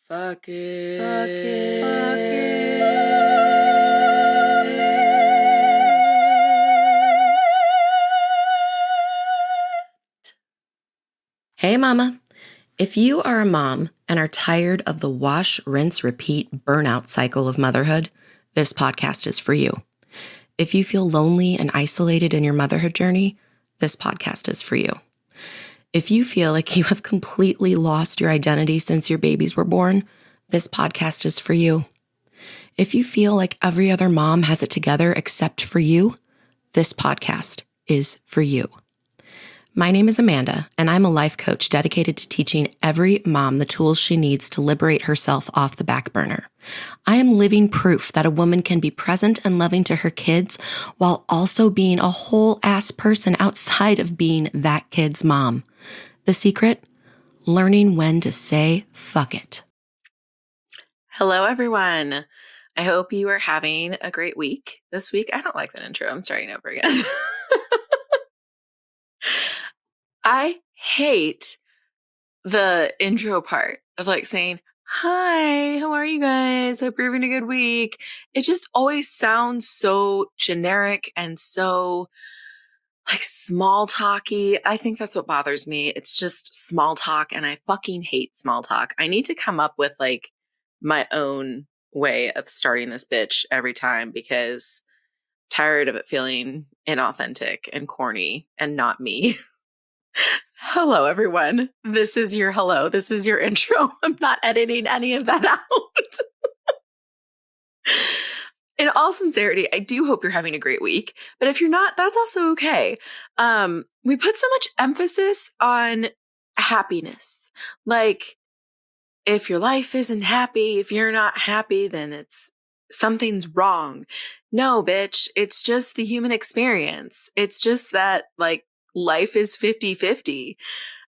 Fuck it. Fuck it. Fuck it. Hey, mama. If you are a mom and are tired of the wash, rinse, repeat burnout cycle of motherhood, this podcast is for you. If you feel lonely and isolated in your motherhood journey, this podcast is for you. If you feel like you have completely lost your identity since your babies were born, this podcast is for you. If you feel like every other mom has it together except for you, this podcast is for you. My name is Amanda, and I'm a life coach dedicated to teaching every mom the tools she needs to liberate herself off the back burner. I am living proof that a woman can be present and loving to her kids while also being a whole-ass person outside of being that kid's mom. The secret? Learning when to say fuck it. Hello, everyone. I hope you are having a great week this week. I don't like that intro. I'm starting over again. I hate the intro part of like saying, hi, how are you guys? Hope you're having a good week. It just always sounds so generic and so like small talky. I think that's what bothers me. It's just small talk and I fucking hate small talk. I need to come up with like my own way of starting this bitch every time because I'm tired of it feeling inauthentic and corny and not me. Hello, everyone. This is your hello. This is your intro. I'm not editing any of that out. In all sincerity, I do hope you're having a great week. But if you're not, that's also okay. We put so much emphasis on happiness. Like, if your life isn't happy, if you're not happy, then something's wrong. No, bitch. It's just the human experience. It's just that, like, life is 50-50.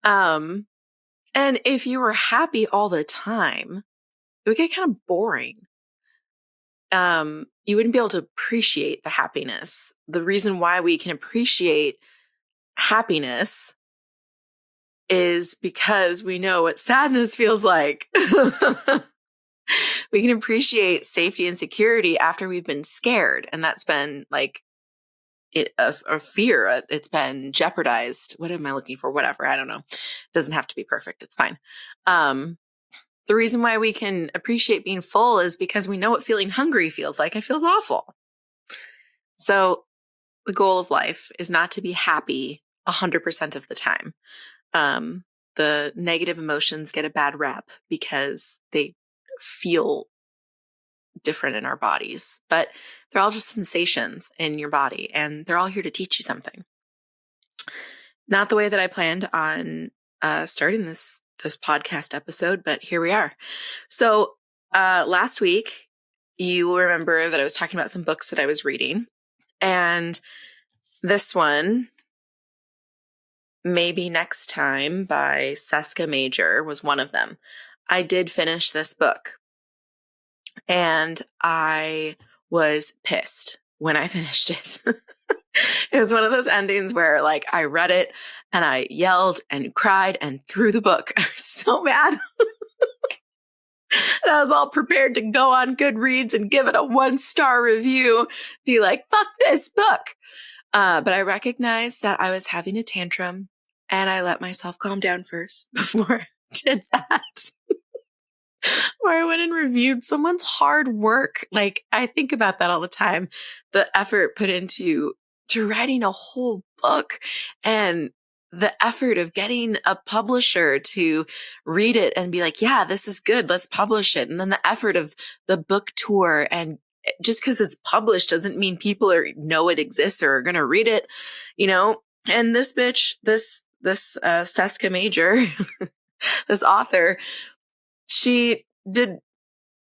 And if you were happy all the time, it would get kind of boring. You wouldn't be able to appreciate the happiness. The reason why we can appreciate happiness is because we know what sadness feels like. We can appreciate safety and security after we've been scared. And that's been like a fear. It's been jeopardized. What am I looking for? Whatever. I don't know. It doesn't have to be perfect. It's fine. The reason why we can appreciate being full is because we know what feeling hungry feels like. It feels awful. So the goal of life is not to be happy 100% of the time. The negative emotions get a bad rep because they feel different in our bodies, but they're all just sensations in your body and they're all here to teach you something. Not the way that I planned on starting this podcast episode, but here we are. So last week, you will remember that I was talking about some books that I was reading, and this one, Maybe Next Time by Cesca Major, was one of them. I did finish this book, and I was pissed when I finished it. It was one of those endings where, like, I read it and I yelled and cried and threw the book. I was so mad. And I was all prepared to go on Goodreads and give it a 1-star review, be like, fuck this book. But I recognized that I was having a tantrum and I let myself calm down first before I did that. Where I went and reviewed someone's hard work. Like, I think about that all the time. The effort put into writing a whole book and the effort of getting a publisher to read it and be like, yeah, this is good. Let's publish it. And then the effort of the book tour, and just because it's published doesn't mean people know it exists or are going to read it, you know? And this bitch, this Cesca Major, this author, she did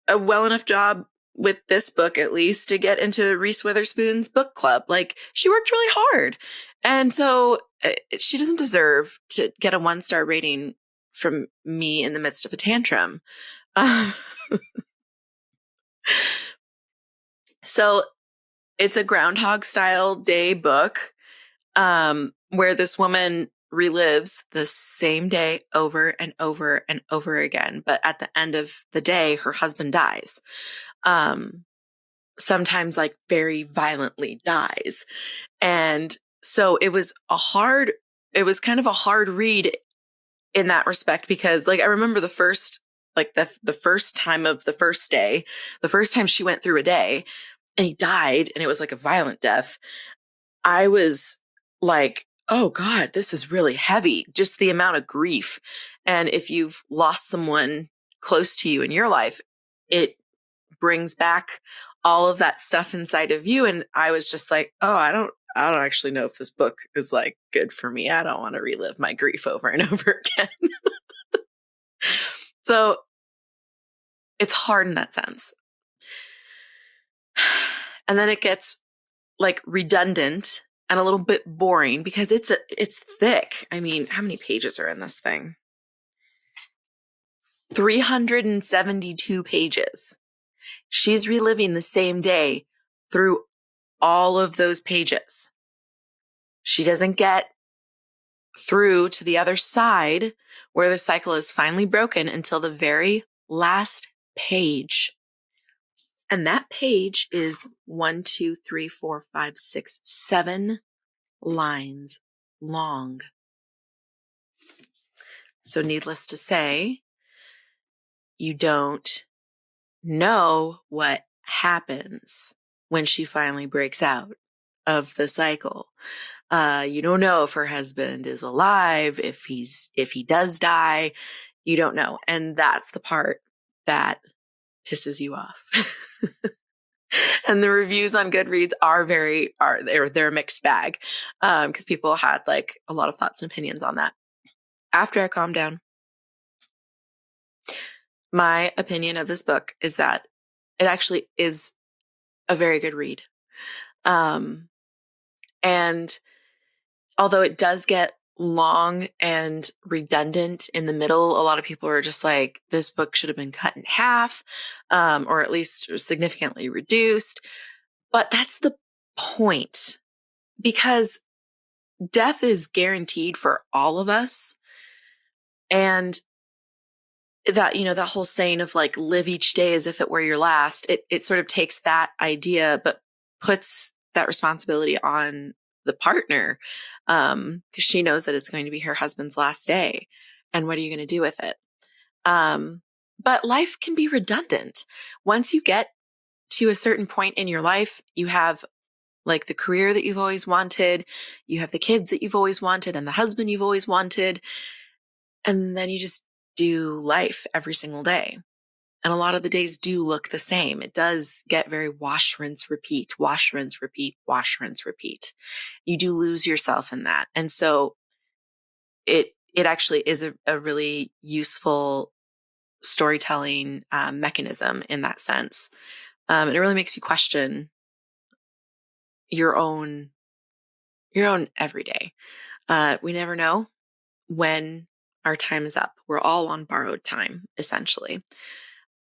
a well enough job with this book, at least, to get into Reese Witherspoon's book club. Like, she worked really hard. And so she doesn't deserve to get a 1-star rating from me in the midst of a tantrum. So it's a Groundhog Style Day book, where this woman relives the same day over and over and over again. But at the end of the day, her husband dies. Sometimes like very violently dies. And so it was kind of a hard read in that respect, because like I remember the first time of the first day, the first time she went through a day and he died and it was like a violent death. I was like, oh God, this is really heavy. Just the amount of grief. And if you've lost someone close to you in your life, it brings back all of that stuff inside of you. And I was just like, oh, I don't actually know if this book is like good for me. I don't want to relive my grief over and over again. So it's hard in that sense. And then it gets like redundant and a little bit boring because it's thick. I mean, how many pages are in this thing? 372 pages. She's reliving the same day through all of those pages. She doesn't get through to the other side where the cycle is finally broken until the very last page. And that page is 1, 2, 3, 4, 5, 6, 7 lines long. So needless to say, you don't know what happens when she finally breaks out of the cycle. You don't know if her husband is alive, if he does die. You don't know. And that's the part that pisses you off. And the reviews on Goodreads they're a mixed bag, because people had like a lot of thoughts and opinions on that. After I calmed down, my opinion of this book is that it actually is a very good read. And although it does get long and redundant in the middle, a lot of people are just like, this book should have been cut in half, or at least significantly reduced. But that's the point, because death is guaranteed for all of us. And that, that whole saying of like, live each day as if it were your last, it sort of takes that idea, but puts that responsibility on the partner, because she knows that it's going to be her husband's last day. And what are you going to do with it? But life can be redundant. Once you get to a certain point in your life, you have like the career that you've always wanted, you have the kids that you've always wanted, and the husband you've always wanted. And then you just do life every single day. And a lot of the days do look the same. It does get very wash, rinse, repeat, wash, rinse, repeat, wash, rinse, repeat. You do lose yourself in that. And so it actually is a really useful storytelling mechanism in that sense. And it really makes you question your own everyday. We never know when our time is up. We're all on borrowed time, essentially.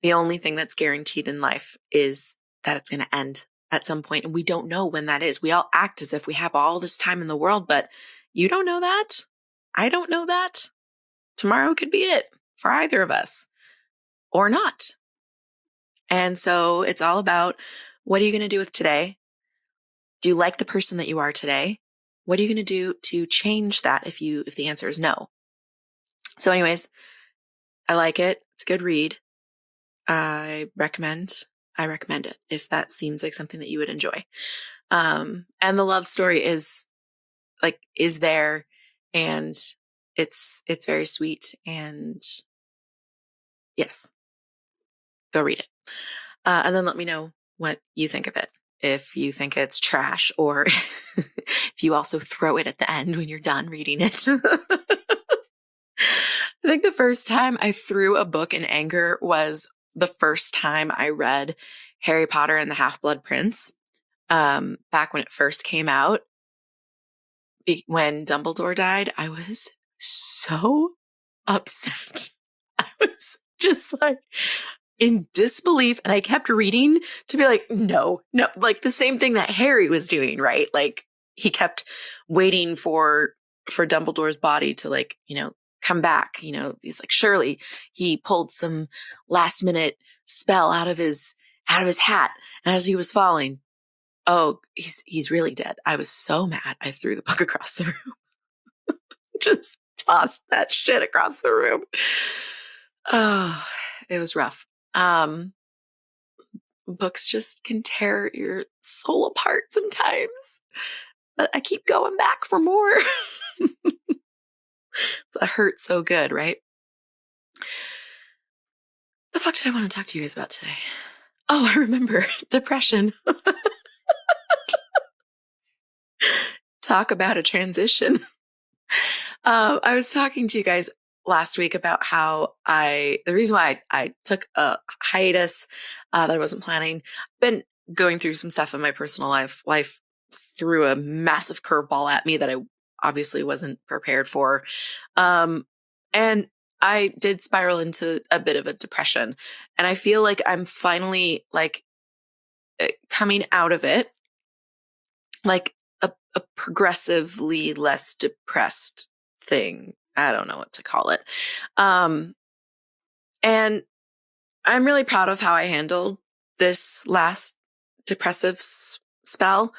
The only thing that's guaranteed in life is that it's going to end at some point, and we don't know when that is. We all act as if we have all this time in the world, but you don't know that. I don't know that. Tomorrow could be it for either of us or not. And so it's all about, what are you going to do with today? Do you like the person that you are today? What are you going to do to change that if the answer is no? So anyways, I like it. It's a good read. I recommend it if that seems like something that you would enjoy. And the love story is there, and it's very sweet, and yes, go read it. And then let me know what you think of it. If you think it's trash, or if you also throw it at the end when you're done reading it. I think the first time I threw a book in anger was the first time I read Harry Potter and the Half-Blood Prince, back when it first came out. When Dumbledore died, I was so upset. I was just like in disbelief, and I kept reading to be like, no, like the same thing that Harry was doing, right? Like he kept waiting for for Dumbledore's body to like, come back. He's like, surely he pulled some last minute spell out of his hat as he was falling. Oh, he's really dead. I was so mad. I threw the book across the room. Just tossed that shit across the room. Oh, it was rough. Books just can tear your soul apart sometimes. But I keep going back for more. That hurt so good, right? The fuck did I want to talk to you guys about today? Oh, I remember. Depression. Talk about a transition. I was talking to you guys last week about how the reason why I took a hiatus that I wasn't planning. Been going through some stuff in my personal life. Life threw a massive curveball at me that I obviously wasn't prepared for. And I did spiral into a bit of a depression. And I feel like I'm finally like coming out of it, like a progressively less depressed thing. I don't know what to call it. And I'm really proud of how I handled this last depressive spell.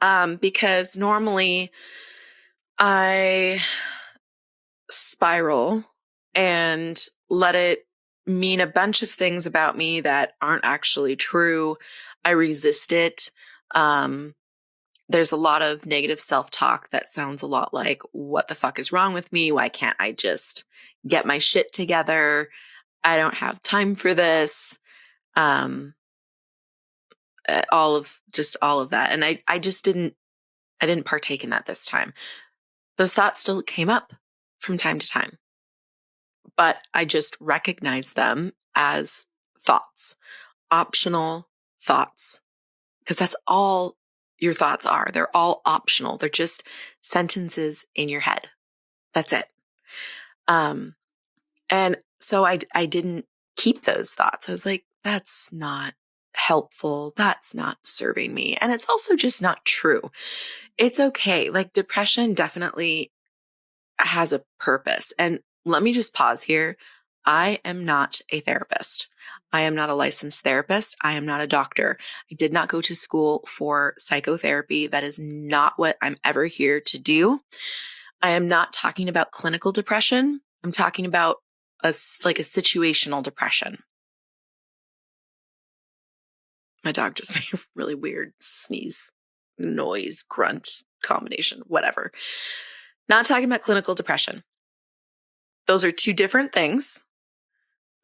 Because normally I spiral and let it mean a bunch of things about me that aren't actually true. I resist it. There's a lot of negative self-talk that sounds a lot like, what the fuck is wrong with me? Why can't I just get my shit together? I don't have time for this. All of that. And I didn't partake in that this time. Those thoughts still came up from time to time, but I just recognized them as thoughts, optional thoughts, because that's all your thoughts are. They're all optional. They're just sentences in your head. That's it. And so I didn't keep those thoughts. I was like, that's not helpful. That's not serving me. And it's also just not true. It's okay. Like depression definitely has a purpose. And let me just pause here. I am not a therapist. I am not a licensed therapist. I am not a doctor. I did not go to school for psychotherapy. That is not what I'm ever here to do. I am not talking about clinical depression. I'm talking about a situational depression. My dog just made a really weird sneeze, noise, grunt combination, whatever. Not talking about clinical depression. Those are two different things.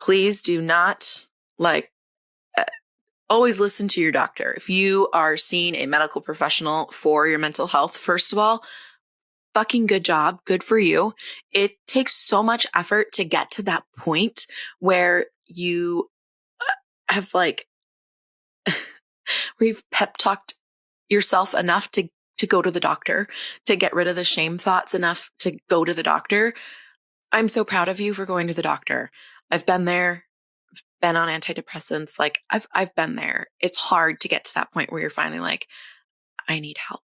Please do not always listen to your doctor. If you are seeing a medical professional for your mental health, first of all, fucking good job. Good for you. It takes so much effort to get to that point where you have where you've pep talked yourself enough to go to the doctor, to get rid of the shame thoughts enough to go to the doctor. I'm so proud of you for going to the doctor. I've been there, been on antidepressants. Like I've been there. It's hard to get to that point where you're finally like, I need help.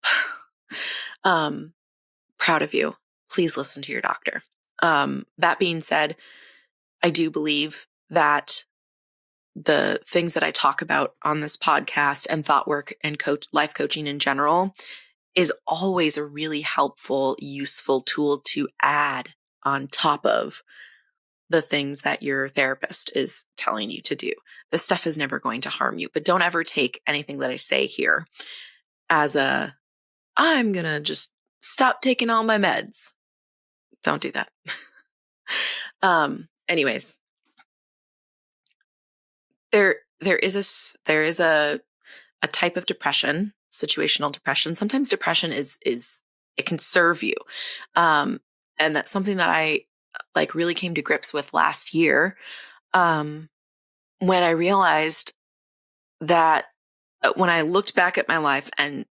Proud of you. Please listen to your doctor. That being said, I do believe that the things that I talk about on this podcast and thought work and life coaching in general is always a really helpful, useful tool to add on top of the things that your therapist is telling you to do. This stuff is never going to harm you, but don't ever take anything that I say here as I'm going to just stop taking all my meds. Don't do that. Anyways, there is a type of depression, situational depression. Sometimes depression is it can serve you. And that's something that I really came to grips with last year. When I realized that when I looked back at my life and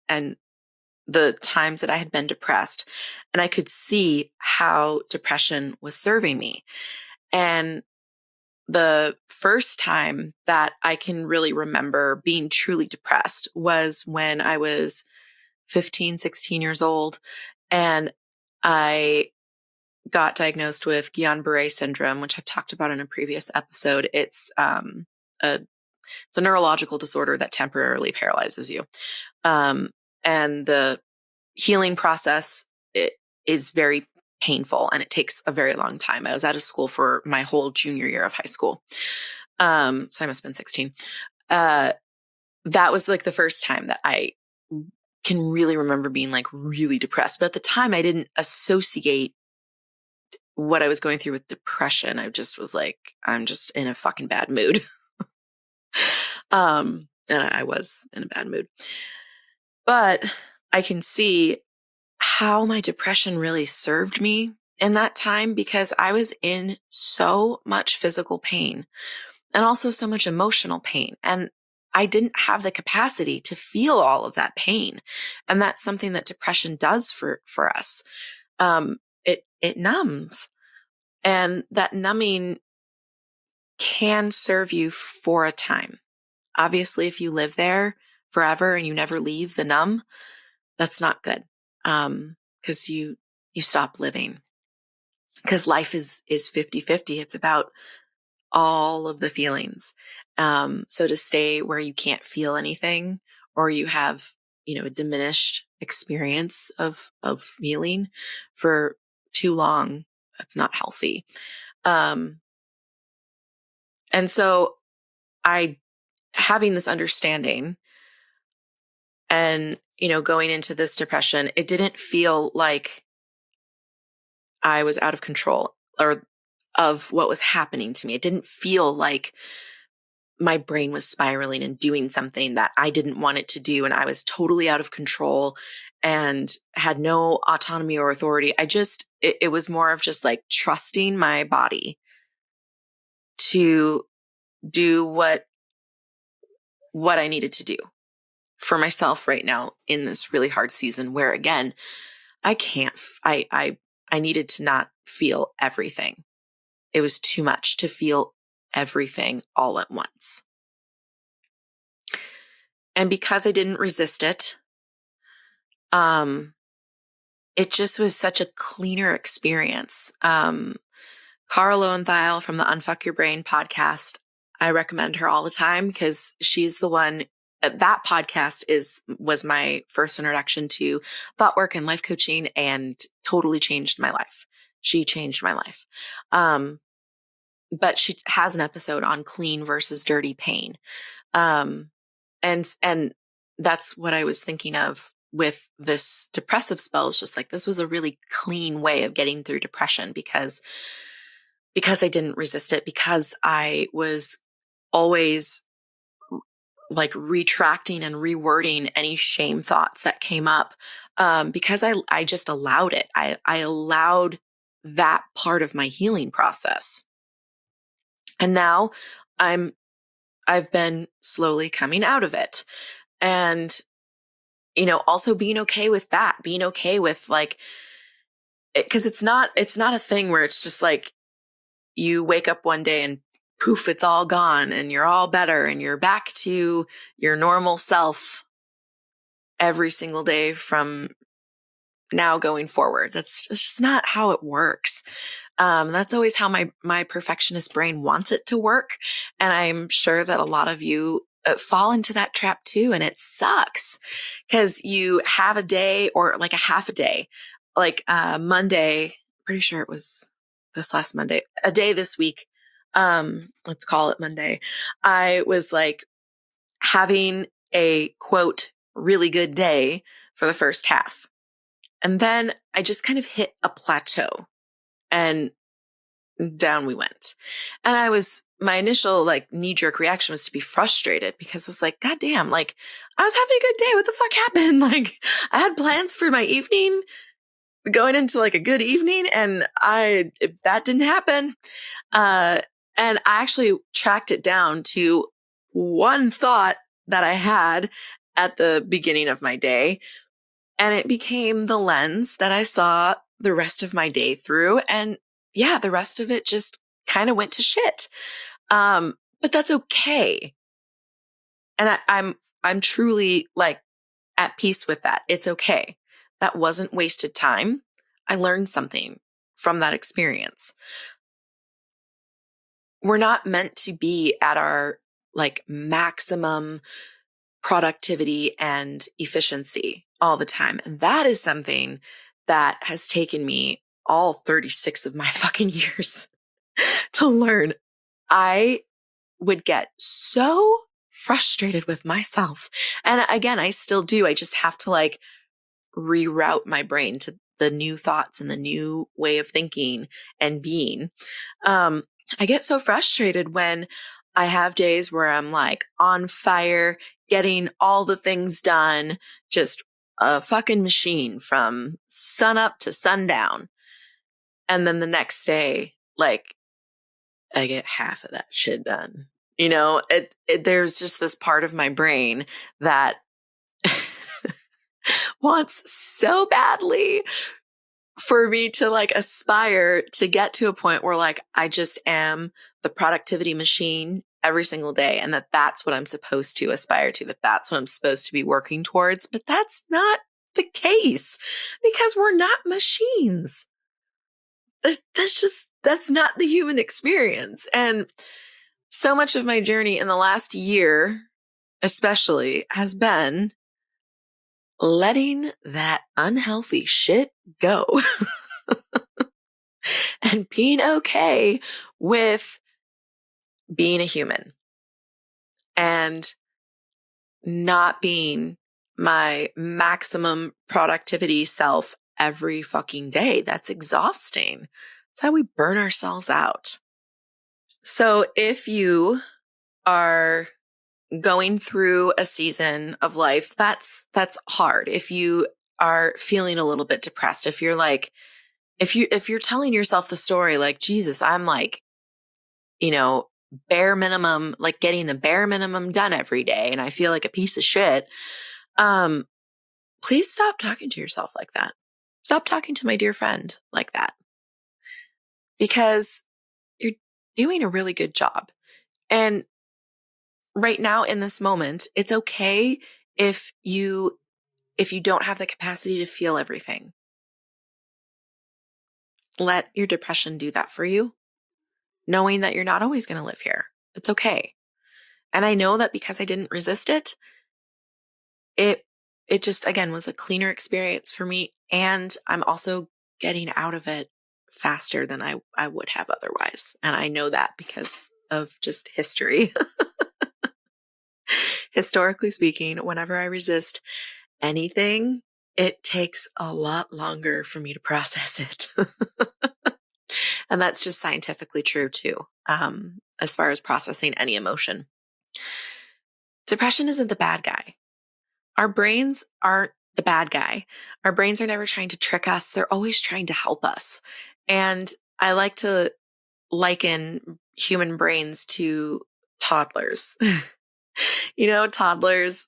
the times that I had been depressed, and I could see how depression was serving me. And the first time that I can really remember being truly depressed was when I was 15, 16 years old. And I got diagnosed with Guillain-Barré syndrome, which I've talked about in a previous episode. It's a neurological disorder that temporarily paralyzes you. And the healing process is very painful, and it takes a very long time. I was out of school for my whole junior year of high school. So I must have been 16. That was like the first time that I can really remember being like really depressed. But at the time, I didn't associate what I was going through with depression. I just was like, I'm just in a fucking bad mood. And I was in a bad mood. But I can see how my depression really served me in that time, because I was in so much physical pain and also so much emotional pain. And I didn't have the capacity to feel all of that pain. And that's something that depression does for us. It numbs. And that numbing can serve you for a time. Obviously, if you live there forever and you never leave the numb, that's not good. Because you stop living. Because life is 50-50. It's about all of the feelings. So to stay where you can't feel anything, or you have, a diminished experience of feeling for too long, that's not healthy. And so having this understanding and, going into this depression, it didn't feel like I was out of control or of what was happening to me. It didn't feel like my brain was spiraling and doing something that I didn't want it to do. And I was totally out of control and had no autonomy or authority. It was more of just like trusting my body to do what I needed to do for myself right now in this really hard season where, again, I needed to not feel everything. It was too much to feel everything all at once. And because I didn't resist it, it just was such a cleaner experience. Cara Lowenthal from the Unfuck Your Brain podcast, I recommend her all the time because she's the one. That podcast was my first introduction to thought work and life coaching, and totally changed my life. She changed my life. But she has an episode on clean versus dirty pain. And that's what I was thinking of with this depressive spell. Is just like, this was a really clean way of getting through depression because I didn't resist it, because I was always like retracting and rewording any shame thoughts that came up, because I just allowed it. I allowed that part of my healing process. And now I've been slowly coming out of it. And, also being okay with that, being okay with like, because it's not a thing where it's just like you wake up one day and poof, it's all gone and you're all better and you're back to your normal self every single day from now going forward. It's just not how it works. That's always how my perfectionist brain wants it to work. And I'm sure that a lot of you fall into that trap too. And it sucks because you have a day or like a half a day, like Monday, pretty sure it was this last Monday, a day this week. Let's call it Monday. I was like having a quote, really good day for the first half. And then I just kind of hit a plateau and down we went. And my initial like knee jerk reaction was to be frustrated because I was like, God damn, like I was having a good day. What the fuck happened? Like I had plans for my evening going into like a good evening and that didn't happen. And I actually tracked it down to one thought that I had at the beginning of my day. And it became the lens that I saw the rest of my day through. And yeah, the rest of it just kind of went to shit. But that's okay. And I'm truly like at peace with that. It's okay. That wasn't wasted time. I learned something from that experience. We're not meant to be at our like maximum productivity and efficiency all the time. And that is something that has taken me all 36 of my fucking years to learn. I would get so frustrated with myself. And again, I still do. I just have to like reroute my brain to the new thoughts and the new way of thinking and being. I get so frustrated when I have days where I'm like on fire, getting all the things done, just a fucking machine from sun up to sundown. And then the next day, like I get half of that shit done. You know, there's just this part of my brain that wants so badly for me to like aspire to get to a point where like I just am the productivity machine every single day, and that's what I'm supposed to aspire to, that's what I'm supposed to be working towards. But that's not the case, because we're not machines. That's not the human experience. And so much of my journey in the last year especially has been letting that unhealthy shit go. And being okay with being a human and not being my maximum productivity self every fucking day. That's exhausting. That's how we burn ourselves out. So if you are going through a season of life that's hard, if you are feeling a little bit depressed, if you're like, if you're telling yourself the story like, Jesus, I'm like, you know, bare minimum, like getting the bare minimum done every day, and I feel like a piece of shit. Please stop talking to yourself like that. Stop talking to my dear friend like that, because you're doing a really good job. And right now in this moment, it's okay if you don't have the capacity to feel everything. Let your depression do that for you, knowing that you're not always going to live here. It's okay. And I know that because I didn't resist it, it just, again, was a cleaner experience for me. And I'm also getting out of it faster than I would have otherwise. And I know that because of just history. Historically speaking, whenever I resist anything, it takes a lot longer for me to process it. And that's just scientifically true too, as far as processing any emotion. Depression isn't the bad guy. Our brains aren't the bad guy. Our brains are never trying to trick us. They're always trying to help us. And I like to liken human brains to toddlers. You know, toddlers,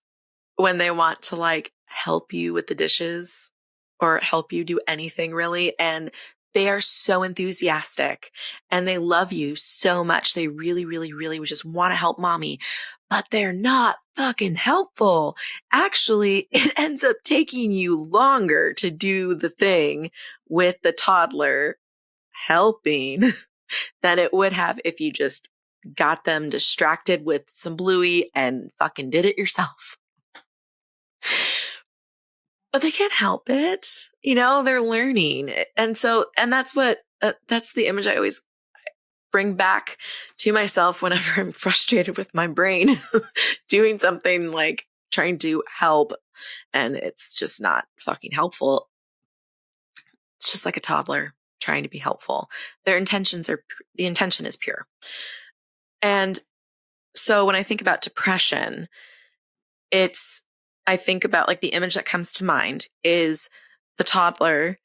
when they want to like help you with the dishes or help you do anything really, and they are so enthusiastic and they love you so much. They really, really, really just want to help mommy, but they're not fucking helpful. Actually, it ends up taking you longer to do the thing with the toddler helping than it would have if you just got them distracted with some Bluey and fucking did it yourself. But they can't help it. You know, they're learning. And that's that's the image I always bring back to myself whenever I'm frustrated with my brain doing something like trying to help and it's just not fucking helpful. It's just like a toddler trying to be helpful. The intention is pure. And so when I think about depression, I think about like the image that comes to mind is the toddler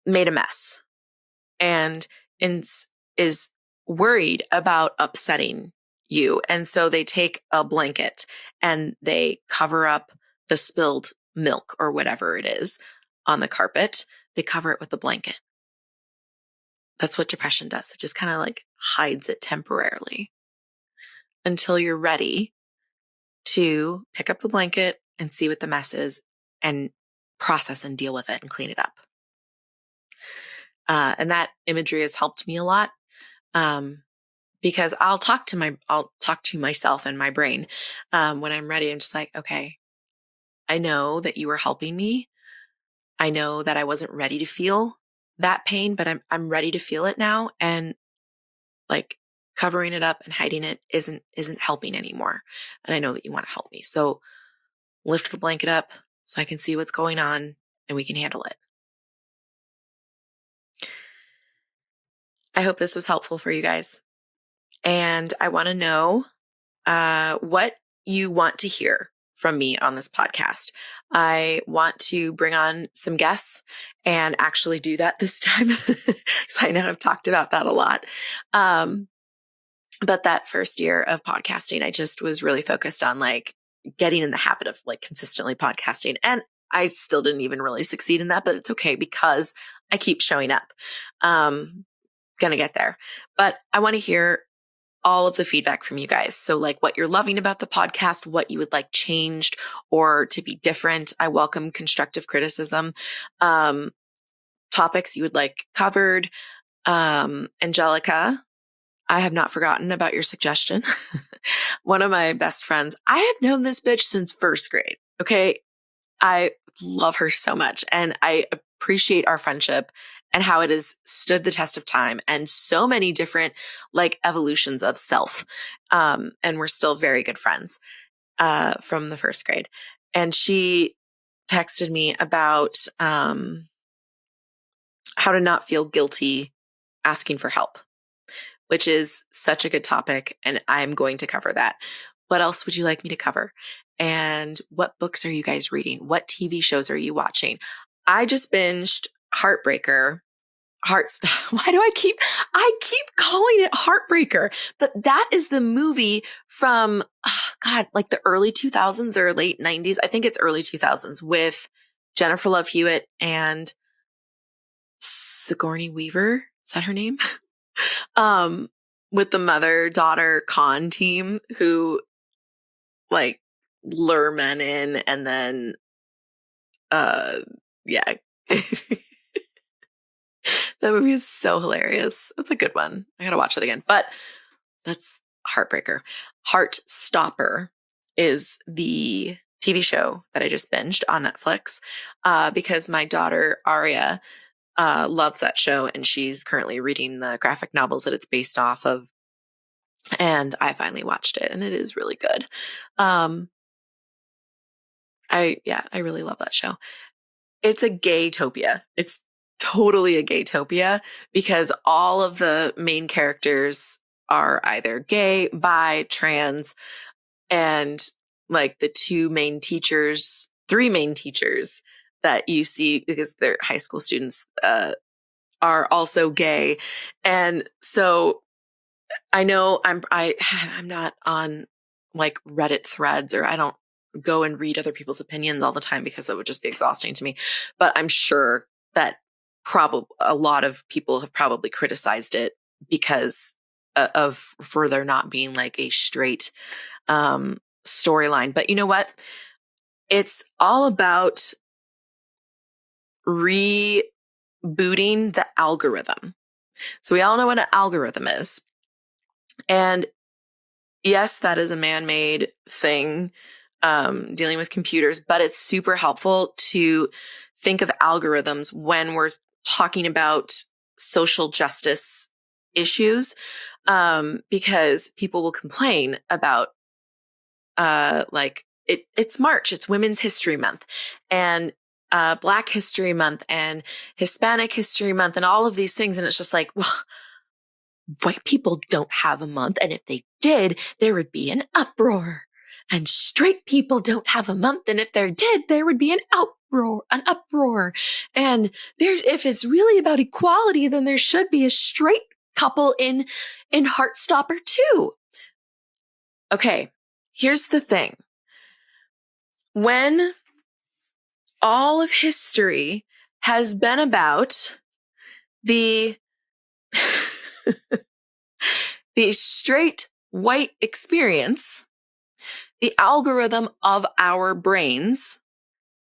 made a mess and is worried about upsetting you. And so they take a blanket and they cover up the spilled milk or whatever it is on the carpet. They cover it with a blanket. That's what depression does. It just kind of like hides it temporarily until you're ready to pick up the blanket and see what the mess is and process and deal with it and clean it up. And that imagery has helped me a lot. Because I'll talk to myself and my brain. When I'm ready, I'm just like, okay, I know that you were helping me. I know that I wasn't ready to feel that pain, but I'm ready to feel it now. And like covering it up and hiding it isn't helping anymore. And I know that you want to help me. So lift the blanket up so I can see what's going on and we can handle it. I hope this was helpful for you guys. And I want to know what you want to hear from me on this podcast. I want to bring on some guests and actually do that this time because I know I've talked about that a lot. But that first year of podcasting, I just was really focused on like getting in the habit of like consistently podcasting. And I still didn't even really succeed in that, but it's okay because I keep showing up. Gonna get there. But I want to hear all of the feedback from you guys. So like what you're loving about the podcast, what you would like changed or to be different. I welcome constructive criticism. Topics you would like covered. Angelica, I have not forgotten about your suggestion. One of my best friends, I have known this bitch since first grade. Okay. I love her so much and I appreciate our friendship and how it has stood the test of time and so many different like evolutions of self. And we're still very good friends from the first grade. And she texted me about how to not feel guilty asking for help, which is such a good topic. And I'm going to cover that. What else would you like me to cover? And what books are you guys reading? What TV shows are you watching? I just binged Heartbreaker. Why do I keep calling it Heartbreaker? But that is the movie from, God, like the early 2000s or late 90s. I think it's early 2000s with Jennifer Love Hewitt and Sigourney Weaver. Is that her name? With the mother-daughter con team who like lure men in and then yeah. That movie is so hilarious. It's a good one. I gotta watch it again. But that's Heartbreaker. Heartstopper is the TV show that I just binged on Netflix because my daughter Aria loves that show and she's currently reading the graphic novels that it's based off of. And I finally watched it and it is really good. I really love that show. It's a gaytopia. It's totally a gaytopia because all of the main characters are either gay, bi, trans, and like the three main teachers that you see because they're high school students are also gay. And so I know I'm not on like Reddit threads or I don't go and read other people's opinions all the time because it would just be exhausting to me. But I'm sure that probably a lot of people have probably criticized it because of for there not being like a straight storyline. But you know what? It's all about rebooting the algorithm. So we all know what an algorithm is. And yes, that is a man-made thing dealing with computers, but it's super helpful to think of algorithms when we're talking about social justice issues because people will complain about it's March, it's Women's History Month and Black History Month and Hispanic History Month and all of these things. And it's just like, well, white people don't have a month. And if they did, there would be an uproar. And straight people don't have a month. And if there did, there would be an uproar. And if it's really about equality, then there should be a straight couple in Heartstopper too. Okay, here's the thing. When all of history has been about the the straight white experience, the algorithm of our brains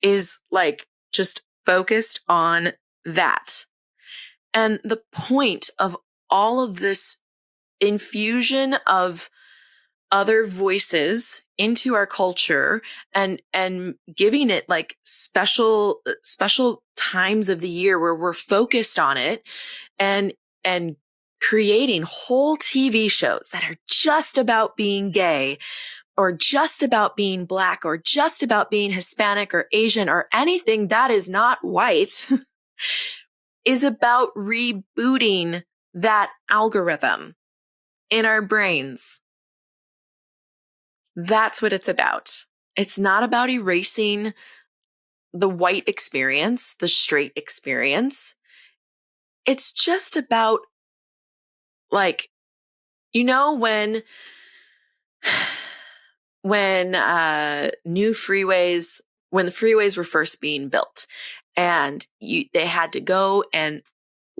is like just focused on that. And the point of all of this infusion of other voices into our culture and giving it like special times of the year where we're focused on it and creating whole TV shows that are just about being gay or just about being Black or just about being Hispanic or Asian or anything that is not white is about rebooting that algorithm in our brains. That's what it's about. It's not about erasing the white experience, the straight experience. It's just about, like, you know, when new freeways, when the freeways were first being built and they had to go and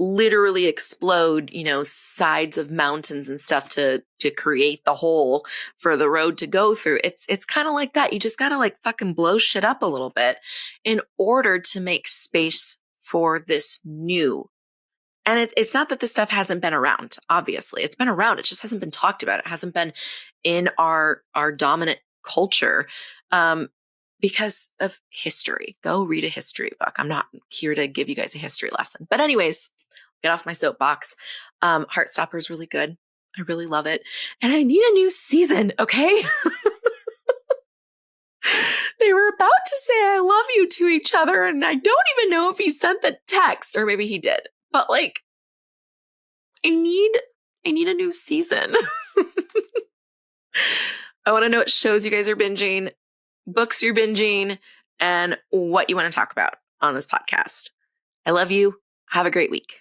literally explode, you know, sides of mountains and stuff to create the hole for the road to go through. It's kind of like that. You just got to like fucking blow shit up a little bit in order to make space for this new. And it's not that this stuff hasn't been around. Obviously, it's been around. It just hasn't been talked about. It hasn't been in our dominant culture because of history. Go read a history book. I'm not here to give you guys a history lesson. But anyways, get off my soapbox. Heartstopper is really good. I really love it. And I need a new season, okay? They were about to say I love you to each other, and I don't even know if he sent the text, or maybe he did. But like, I need a new season. I want to know what shows you guys are binging, books you're binging, and what you want to talk about on this podcast. I love you. Have a great week.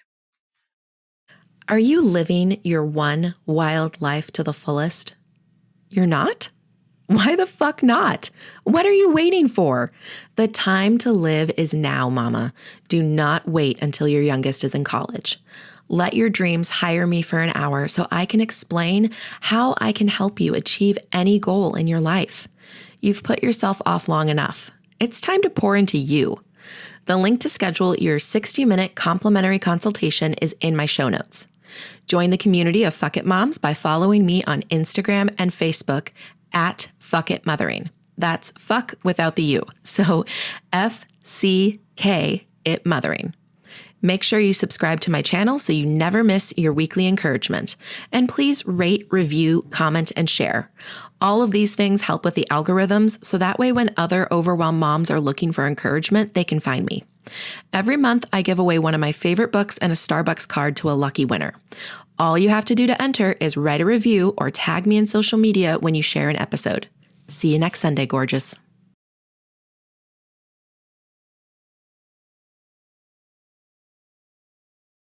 Are you living your one wild life to the fullest? You're not? Why the fuck not? What are you waiting for? The time to live is now, mama. Do not wait until your youngest is in college. Let your dreams hire me for an hour so I can explain how I can help you achieve any goal in your life. You've put yourself off long enough. It's time to pour into you. The link to schedule your 60-minute complimentary consultation is in my show notes. Join the community of Fuck It Moms by following me on Instagram and Facebook at Fuck It Mothering. That's fuck without the U. So FCK It Mothering. Make sure you subscribe to my channel so you never miss your weekly encouragement. And please rate, review, comment, and share. All of these things help with the algorithms, so that way when other overwhelmed moms are looking for encouragement, they can find me. Every month, I give away one of my favorite books and a Starbucks card to a lucky winner. All you have to do to enter is write a review or tag me in social media when you share an episode. See you next Sunday, gorgeous.